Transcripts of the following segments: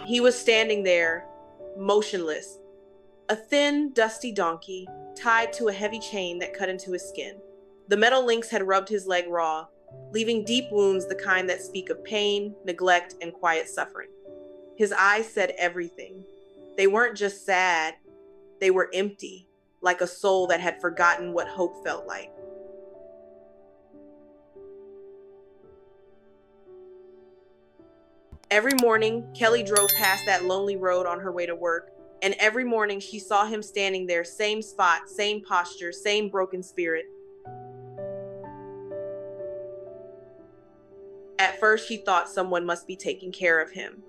He was standing there, motionless, a thin, dusty donkey tied to a heavy chain that cut into his skin. The metal links had rubbed his leg raw, leaving deep wounds, the kind that speak of pain, neglect, and quiet suffering. His eyes said everything. They weren't just sad, they were empty, like a soul that had forgotten what hope felt like. Every morning, Kelly drove past that lonely road on her way to work, and every morning she saw him standing there, same spot, same posture, same broken spirit. At first, she thought someone must be taking care of him.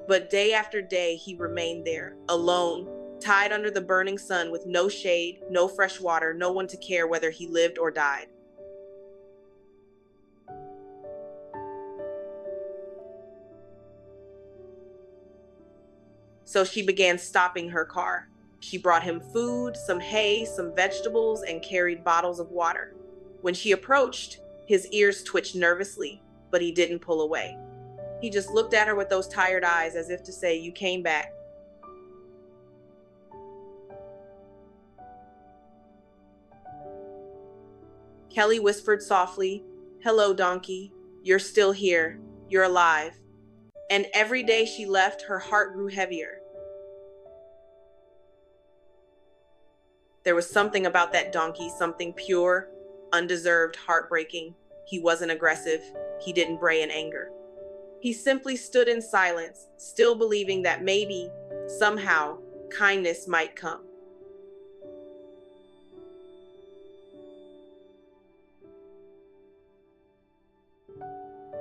But day after day, he remained there, alone, tied under the burning sun with no shade, no fresh water, no one to care whether he lived or died. So she began stopping her car. She brought him food, some hay, some vegetables, and carried bottles of water. When she approached, his ears twitched nervously, but he didn't pull away. He just looked at her with those tired eyes as if to say, "You came back." Kelly whispered softly, "Hello, donkey. You're still here. You're alive." And every day she left, her heart grew heavier. There was something about that donkey, something pure, undeserved, heartbreaking. He wasn't aggressive. He didn't bray in anger. He simply stood in silence, still believing that maybe, somehow, kindness might come.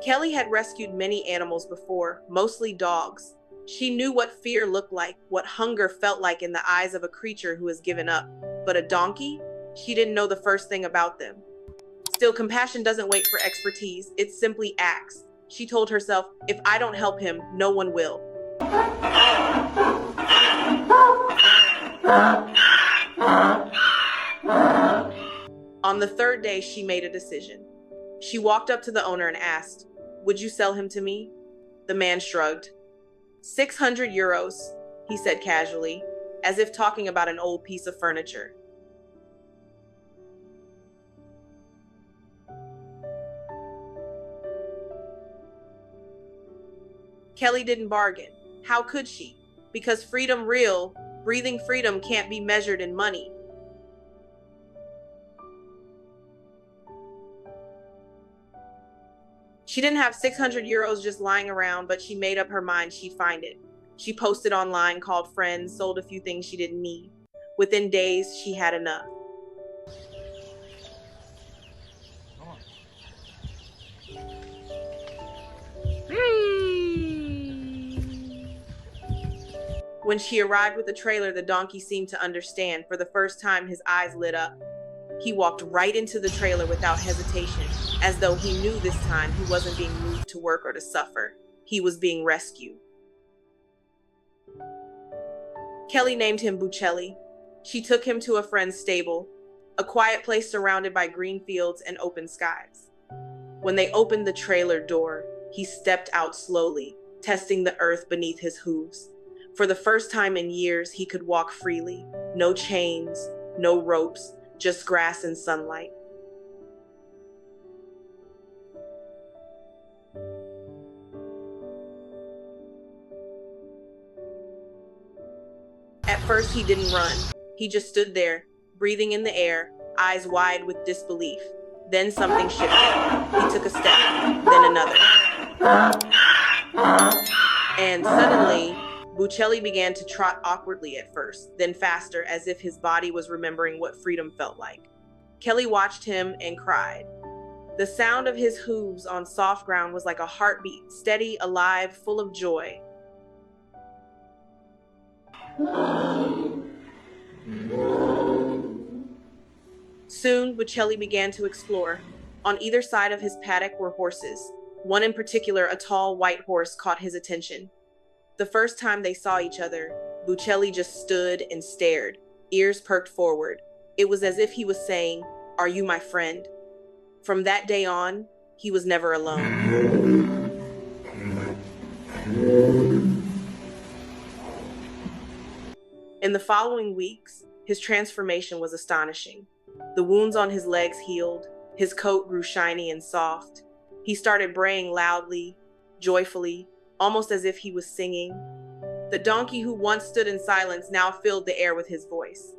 Kelly had rescued many animals before, mostly dogs. She knew what fear looked like, what hunger felt like in the eyes of a creature who has given up. But a donkey? She didn't know the first thing about them. Still, compassion doesn't wait for expertise, it simply acts. She told herself, if I don't help him, no one will. On the third day, she made a decision. She walked up to the owner and asked, "Would you sell him to me?" The man shrugged. 600 euros, he said casually, as if talking about an old piece of furniture. Kelly didn't bargain. How could she? Because freedom real, breathing freedom can't be measured in money. She didn't have 600 euros just lying around, but she made up her mind she'd find it. She posted online, called friends, sold a few things she didn't need. Within days, she had enough. When she arrived with the trailer, the donkey seemed to understand. For the first time, his eyes lit up. He walked right into the trailer without hesitation, as though he knew this time he wasn't being moved to work or to suffer. He was being rescued. Kelly named him Buccelli. She took him to a friend's stable, a quiet place surrounded by green fields and open skies. When they opened the trailer door, he stepped out slowly, testing the earth beneath his hooves. For the first time in years, he could walk freely. No chains, no ropes, just grass and sunlight. At first, he didn't run. He just stood there, breathing in the air, eyes wide with disbelief. Then something shifted. He took a step, then another. And suddenly, Buccelli began to trot awkwardly at first, then faster, as if his body was remembering what freedom felt like. Kelly watched him and cried. The sound of his hooves on soft ground was like a heartbeat, steady, alive, full of joy. Soon, Buccelli began to explore. On either side of his paddock were horses. One in particular, a tall white horse, caught his attention. The first time they saw each other, Buccelli just stood and stared, ears perked forward. It was as if he was saying, "Are you my friend?" From that day on, He was never alone. In the following weeks, his transformation was astonishing. The wounds on his legs healed, his coat grew shiny and soft. He started braying loudly, joyfully, almost as if he was singing. The donkey who once stood in silence now filled the air with his voice.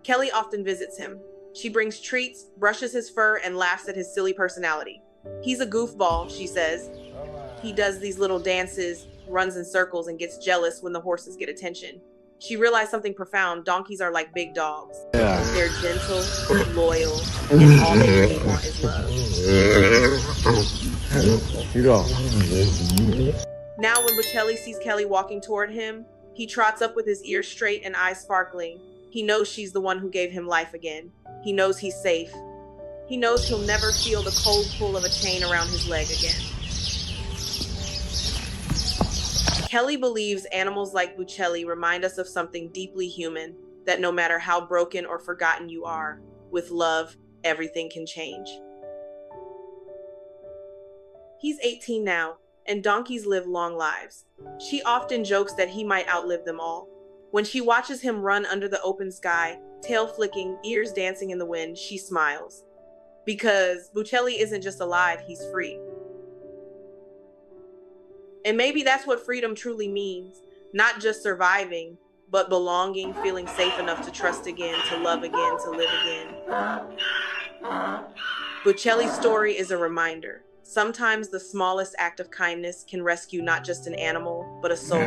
Kelly often visits him. She brings treats, brushes his fur, and laughs at his silly personality. He's a goofball, she says. He does these little dances, runs in circles, and gets jealous when the horses get attention. She realized something profound. Donkeys are like big dogs. Yeah. They're gentle, loyal, and all they really want is love. You go. Now when Bocelli sees Kelly walking toward him, he trots up with his ears straight and eyes sparkling. He knows she's the one who gave him life again. He knows he's safe. He knows he'll never feel the cold pull of a chain around his leg again. Kelly believes animals like Bocelli remind us of something deeply human, that no matter how broken or forgotten you are, with love, everything can change. He's 18 now, and donkeys live long lives. She often jokes that he might outlive them all. When she watches him run under the open sky, tail flicking, ears dancing in the wind, she smiles. Because Bocelli isn't just alive, he's free. And maybe that's what freedom truly means. Not just surviving, but belonging, feeling safe enough to trust again, to love again, to live again. Bocelli's story is a reminder. Sometimes the smallest act of kindness can rescue not just an animal, but a soul.